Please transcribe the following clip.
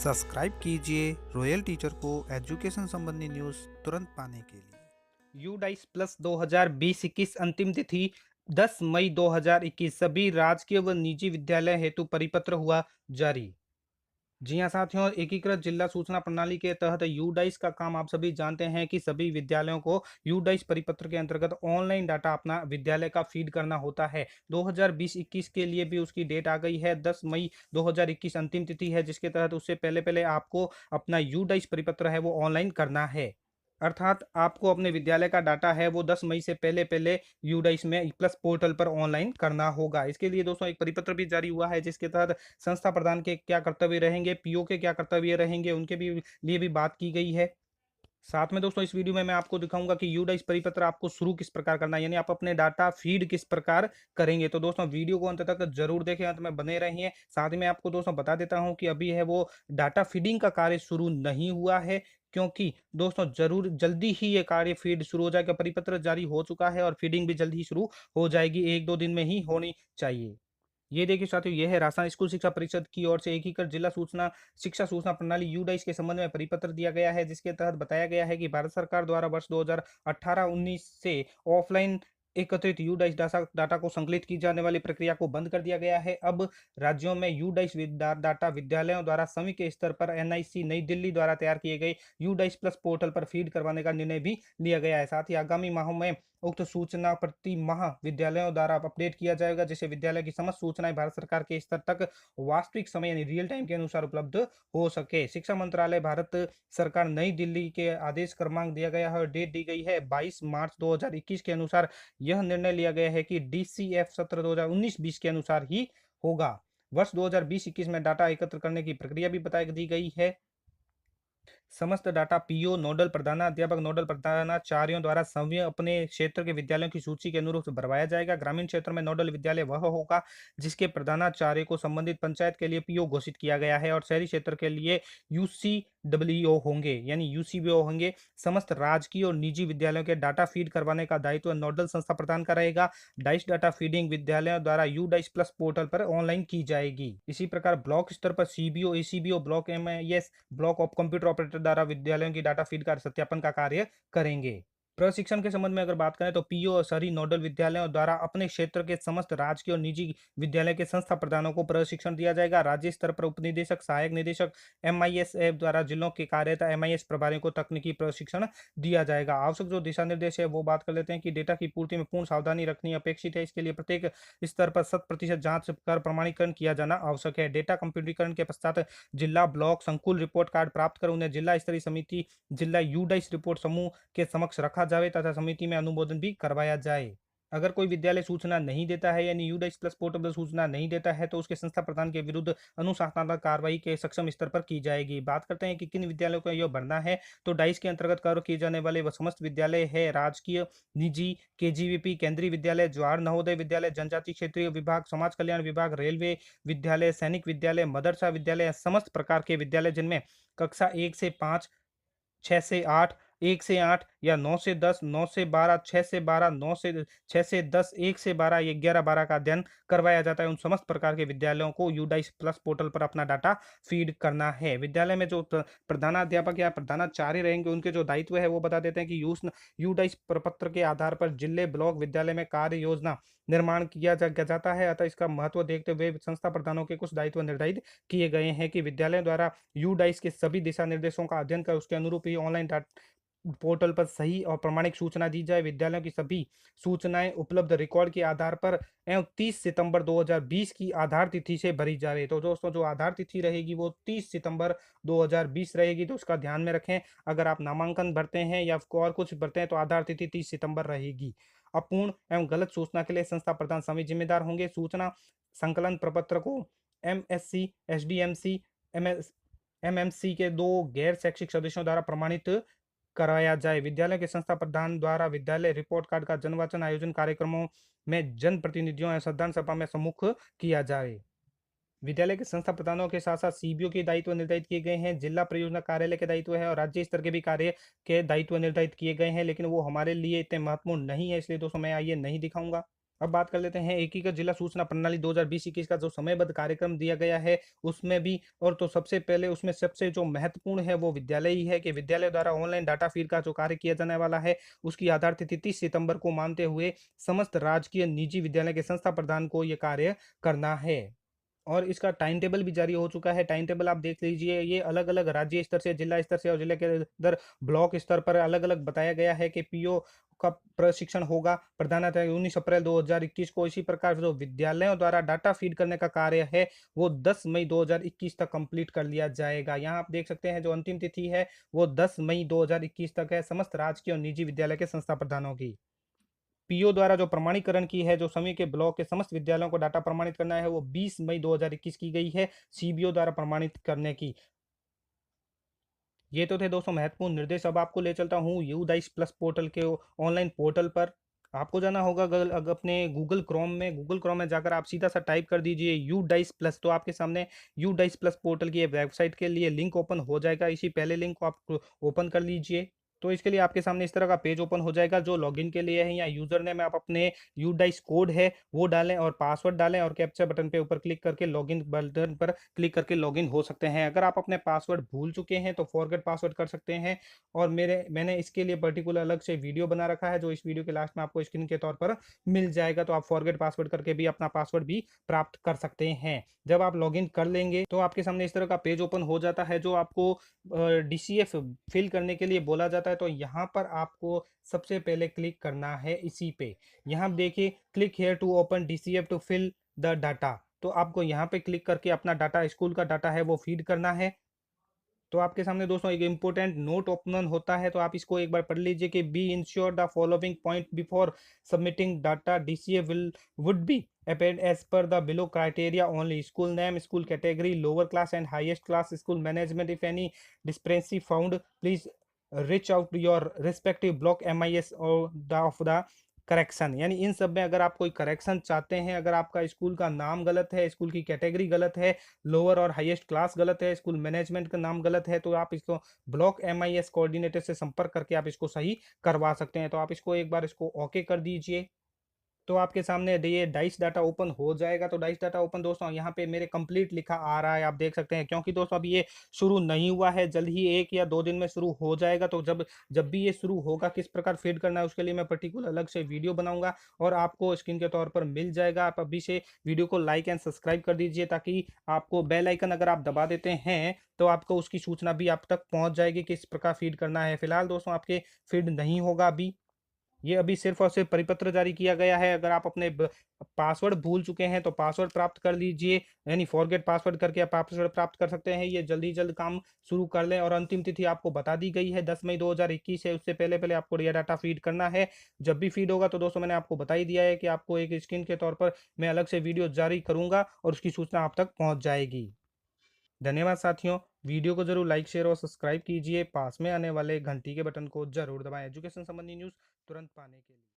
Subscribe कीजिए royal teacher को education संबंधी न्यूज़ तुरंत पाने के लिए। यूडाइस प्लस 2020-21 अंतिम तिथि 10 मई 2021। सभी राजकीय व निजी विद्यालय हेतु परिपत्र हुआ जारी। जी हाँ साथियों, एकीकृत जिला सूचना प्रणाली के तहत यूडाइस का काम आप सभी जानते हैं कि सभी विद्यालयों को यूडाइस परिपत्र के अंतर्गत ऑनलाइन डाटा अपना विद्यालय का फीड करना होता है। 2020-21 के लिए भी उसकी डेट आ गई है। 10 मई 2021 अंतिम तिथि है, जिसके तहत उससे पहले पहले आपको अपना यूडाइस परिपत्र है वो ऑनलाइन करना है। अर्थात आपको अपने विद्यालय का डाटा है वो 10 मई से पहले पहले यूडाइस में प्लस पोर्टल पर ऑनलाइन करना होगा। इसके लिए दोस्तों एक परिपत्र भी जारी हुआ है, जिसके तहत संस्था प्रधान के क्या कर्तव्य रहेंगे, पीओ के क्या कर्तव्य रहेंगे, उनके भी लिए भी बात की गई है। साथ में दोस्तों इस वीडियो में मैं आपको दिखाऊंगा कि यूडाइस परिपत्र आपको शुरू किस प्रकार करना है, यानी आप अपने डाटा फीड किस प्रकार करेंगे। तो दोस्तों वीडियो को अंत तक जरूर देखें, अंत में बने रहिए। साथ ही मैं आपको दोस्तों बता देता हूं कि अभी है वो डाटा फीडिंग का कार्य शुरू नहीं हुआ है, क्योंकि दोस्तों जरूर जल्दी ही ये कार्य फीड शुरू हो जाएगा। परिपत्र जारी हो चुका है और फीडिंग भी जल्दी ही शुरू हो जाएगी, 1-2 दिन में ही होनी चाहिए। ये देखिए साथियों, ये है राजस्थान स्कूल शिक्षा परिषद की ओर से एकीकृत जिला सूचना शिक्षा सूचना प्रणाली यूडाइस के संबंध में परिपत्र दिया गया है, जिसके तहत बताया गया है कि भारत सरकार द्वारा वर्ष 2018-19 से ऑफलाइन एकत्रित यूडाइस डाटा को संकलित की जाने वाली प्रक्रिया को बंद कर दिया गया है। अब राज्यों में यूडाइस डाटा विद्यालयों द्वारा समी के स्तर पर एनआईसी नई दिल्ली द्वारा तैयार किए गए यूडाइस प्लस पोर्टल पर फीड करवाने का निर्णय भी लिया गया है। साथ ही आगामी माहों में उक्त सूचना प्रति माह विद्यालयों द्वारा अपडेट किया जाएगा, जिससे विद्यालय की समस्त सूचनाएं भारत सरकार के स्तर तक वास्तविक समय यानी रियल टाइम के अनुसार उपलब्ध हो सके। शिक्षा मंत्रालय भारत सरकार नई दिल्ली के आदेश क्रमांक दिया गया है और डेट दी गई है 22 मार्च 2021 के अनुसार। यह निर्णय लिया गया है कि डीसीएफ सत्र 2019-20 के अनुसार ही होगा। वर्ष 2020-21 में डाटा एकत्र करने की प्रक्रिया भी बता दी गई है। समस्त डाटा पीओ, नोडल प्रधानाध्यापक, नोडल प्रधानाचार्यों द्वारा समय अपने क्षेत्र के विद्यालयों की सूची के अनुरूप भरवाया जाएगा। ग्रामीण क्षेत्र में नोडल विद्यालय वह होगा जिसके प्रधानाचार्य को संबंधित पंचायत के लिए पीओ घोषित किया गया है, और शहरी क्षेत्र के लिए यूसीडब्ल्यूओ होंगे यानी यूसीबीओ होंगे। समस्त राजकीय और निजी विद्यालयों के डाटा फीड करवाने का दायित्व नोडल संस्था प्रदान का रहेगा। डाइस डाटा फीडिंग विद्यालयों द्वारा यू डाइस प्लस पोर्टल पर ऑनलाइन की जाएगी। इसी प्रकार ब्लॉक स्तर पर CBO, ACBO, block MIS, block of computer operator द्वारा विद्यालयों की डाटा फीड का सत्यापन का कार्य करेंगे। प्रशिक्षण के संबंध में अगर बात करें तो पीओ और शहरी नोडल विद्यालयों द्वारा अपने क्षेत्र के समस्त राजकीय और निजी विद्यालय के संस्था प्रधानों को प्रशिक्षण दिया जाएगा। राज्य स्तर पर उपनिदेशक, सहायक निदेशक, एमआईएस ऐप द्वारा जिलों के कार्यता एमआईएस प्रभारियों को तकनीकी प्रशिक्षण दिया जाएगा। आवश्यक जो दिशा निर्देश है वो बात कर लेते हैं कि डेटा की पूर्ति में पूर्ण सावधानी रखनी अपेक्षित है। इसके लिए प्रत्येक स्तर पर 100% जांच कर प्रमाणीकरण किया जाना आवश्यक है। डेटा कंप्यूटरीकरण के पश्चात जिला, ब्लॉक, संकुल रिपोर्ट कार्ड प्राप्त कर उन्हें जिला स्तरीय समिति, जिला यूडाइस रिपोर्ट समूह के समक्ष रखा जाए तथा समिति में अनुमोदन भी करवाया जाए। अगर कोई विद्यालय सूचना नहीं देता है यानी यूडाइस प्लस पोर्टल पर सूचना नहीं देता है तो उसके संस्था प्रधान के विरुद्ध अनुशासनात्मक कार्रवाई के सक्षम स्तर पर की जाएगी। बात करते हैं कि किन विद्यालयों को यह भरना है, तो डाइस के अंतर्गत कवर किए जाने वाले वह समस्त विद्यालय है राजकीय, निजी, केजीवीपी, केंद्रीय विद्यालय, जवाहर नवोदय विद्यालय, जनजाति क्षेत्रीय विभाग, समाज कल्याण विभाग, रेलवे विद्यालय, सैनिक विद्यालय, मदरसा विद्यालय, समस्त प्रकार के विद्यालय जिनमें कक्षा 1 से 5, 6 से 8, 1 से 8 या 9 से 10, 9 से 12, 6 से 12, 9 से 6 से 10, 1 से 12 या 11-12 का अध्ययन करवाया जाता है। उन समस्त प्रकार के विद्यालयों को यूडाइस प्लस पोर्टल पर अपना डाटा फीड करना है। विद्यालय में जो प्रधानाध्यापक या प्रधानाचार्य रहेंगे उनके जो दायित्व है वो बता देते हैं कि यूडाइस प्रपत्र के आधार पर जिले, ब्लॉक, विद्यालय में कार्य योजना निर्माण किया जाता है। अतः इसका महत्व देखते हुए संस्था प्रधानों के कुछ दायित्व निर्धारित किए गए हैं कि विद्यालय द्वारा यूडाइस के सभी दिशा निर्देशों का अध्ययन कर उसके अनुरूप ही ऑनलाइन पोर्टल पर सही और प्रमाणिक सूचना दी जाए। विद्यालयों की सभी सूचनाएं उपलब्ध रिकॉर्ड के आधार पर एवं 30 सितंबर 2020 की आधार तिथि से भरी जाए। तो दोस्तों जो आधार तिथि रहेगी वो 30 सितंबर 2020 रहेगी, तो उसका ध्यान में रखें। अगर आप नामांकन भरते हैं या और कुछ भरते हैं तो आधार तिथि 30 सितंबर रहेगी। अपूर्ण एवं गलत सूचना के लिए संस्था प्रधान सभी जिम्मेदार होंगे। सूचना संकलन प्रपत्र को एमएससी, एसडीएमसी, एमएस एमएमसी के 2 गैर शैक्षिक सदस्यों द्वारा प्रमाणित कराया जाए। विद्यालय के संस्था प्रधान द्वारा विद्यालय रिपोर्ट कार्ड का जनवाचन आयोजन कार्यक्रमों में जन प्रतिनिधियों या साधारण सभा में सम्मुख किया जाए। विद्यालय के संस्था प्रधानों के साथ साथ सीबीओ के दायित्व निर्धारित किए गए हैं, जिला परियोजना कार्यालय के दायित्व है और राज्य स्तर के भी कार्य के दायित्व निर्धारित किए गए हैं, लेकिन वो हमारे लिए इतने महत्वपूर्ण नहीं है, इसलिए दोस्तों मैं ये नहीं दिखाऊंगा। अब बात कर लेते हैं एकीकृत जिला सूचना प्रणाली 2020-21 का जो समयबद्ध कार्यक्रम दिया गया है, उसमें भी। और तो सबसे पहले उसमें सबसे जो महत्वपूर्ण है वो विद्यालय ही है कि विद्यालय द्वारा ऑनलाइन डाटा फीड का जो कार्य किया जाने वाला है, उसकी आधार तिथि 30 सितंबर को मानते हुए समस्त राजकीय निजी विद्यालय के संस्था प्रधान को ये कार्य करना है। और इसका टाइम टेबल भी जारी हो चुका है। टाइम टेबल आप देख लीजिए, ये अलग-अलग राज्य स्तर से, जिला स्तर से और जिले के अंदर ब्लॉक स्तर पर अलग-अलग बताया गया है कि पीओ का प्रशिक्षण होगा प्रधानतः 19 अप्रैल 2021 को। इसी प्रकार जो विद्यालयों द्वारा डाटा फीड करने का कार्य है, वो 10 मई 2021 तक कंप्लीट कर लिया जाएगा। यहाँ आप देख सकते हैं जो अंतिम तिथि है, वो 10 मई 2021 तक है समस्त राजकीय और निजी विद्यालय के संस्था प्रधानों की। पीओ द्वारा जो प्रमाणीकरण की है, जो सभी के ब्लॉक के समस्त विद्यालयों को डाटा प्रमाणित करना है, वो 20 मई 2021 की गई है सीबीओ द्वारा प्रमाणित करने की। ये तो थे दोस्तों महत्वपूर्ण निर्देश। अब आपको ले चलता हूँ यूडाइस प्लस पोर्टल के ऑनलाइन पोर्टल पर। आपको जाना होगा अपने गूगल क्रोम में जाकर आप सीधा सा टाइप कर दीजिए यूडाइस प्लस, तो आपके सामने यूडाइस प्लस पोर्टल की वेबसाइट के लिए लिंक ओपन हो जाएगा। इसी पहले लिंक को आप ओपन कर लीजिए। तो इसके लिए आपके सामने इस तरह का पेज ओपन हो जाएगा जो लॉगिन के लिए है। या यूजर नेम आप अपने यूडाइस कोड है वो डालें और पासवर्ड डालें और कैप्चा बटन पे ऊपर क्लिक करके लॉगिन बटन पर क्लिक करके लॉगिन हो सकते हैं। अगर आप अपने पासवर्ड भूल चुके हैं तो फॉरगेट पासवर्ड कर सकते हैं। और मैंने इसके लिए पर्टिकुलर अलग से वीडियो बना रखा है, जो इस वीडियो के लास्ट में आपको स्क्रीन के तौर पर मिल जाएगा। तो आप फॉरगेट पासवर्ड करके भी अपना पासवर्ड भी प्राप्त कर सकते हैं। जब आप लॉगिन कर लेंगे तो आपके सामने इस तरह का पेज ओपन हो जाता है, जो आपको डीसीएफ फिल करने के लिए बोला जाता है। तो यहाँ पर आपको सबसे पहले क्लिक करना है इसी पे। यहाँ देखिए click here to open DCF to fill the data. तो आपको यहाँ पे क्लिक करके अपना डाटा, स्कूल का डाटा है वो फीड करना है। तो आपके सामने दोस्तों एक इम्पोर्टेंट नोट ओपन होता है, तो आप इसको एक बार पढ़ लीजिए कि be ensure the following point before submitting data DCA will would be appeared as per the below criteria only. School name, school category, lower class and highest class, school management. If any discrepancy found please reach out your respective block MIS और the of the correction. यानी इन सब में अगर आप कोई correction चाहते हैं, अगर आपका स्कूल का नाम गलत है, स्कूल की कैटेगरी गलत है, लोअर और हाईएस्ट क्लास गलत है, स्कूल मैनेजमेंट का नाम गलत है, तो आप इसको ब्लॉक एमआईएस कोऑर्डिनेटर से संपर्क करके आप इसको सही करवा सकते हैं। तो आप इसको एक बार इसको ओके कर दीजिए। तो आपके सामने ये डाइस डाटा ओपन हो जाएगा। तो डाइस डाटा ओपन दोस्तों यहाँ पे मेरे कंप्लीट लिखा आ रहा है, आप देख सकते हैं। क्योंकि दोस्तों अभी ये शुरू नहीं हुआ है, जल्द ही 1 या 2 दिन में शुरू हो जाएगा। तो जब जब भी ये शुरू होगा, किस प्रकार फीड करना है उसके लिए मैं पर्टिकुलर अलग से वीडियो बनाऊंगा और आपको स्क्रीन के तौर पर मिल जाएगा। आप अभी से वीडियो को लाइक एंड सब्सक्राइब कर दीजिए, ताकि आपको बेल आइकन अगर आप दबा देते हैं तो आपको उसकी सूचना भी आप तक पहुंच जाएगी किस प्रकार फीड करना है। फिलहाल दोस्तों आपके फीड नहीं होगा अभी। ये अभी सिर्फ और सिर्फ परिपत्र जारी किया गया है। अगर आप अपने पासवर्ड भूल चुके हैं तो पासवर्ड प्राप्त कर लीजिए, यानी फॉरगेट पासवर्ड करके आप पासवर्ड प्राप्त कर सकते हैं। ये जल्दी जल्द काम शुरू कर लें। और अंतिम तिथि आपको बता दी गई है 10 मई 2021 है। उससे पहले पहले आपको ये डाटा फीड करना है। जब भी फीड होगा तो दोस्तों मैंने आपको बता ही दिया है कि आपको एक स्क्रीन के तौर पर मैं अलग से वीडियो जारी करूंगा और उसकी सूचना आप तक पहुंच जाएगी। धन्यवाद साथियों। वीडियो को जरूर लाइक, शेयर और सब्सक्राइब कीजिए। पास में आने वाले घंटी के बटन को जरूर दबाएं एजुकेशन संबंधी न्यूज़ तुरंत पाने के लिए।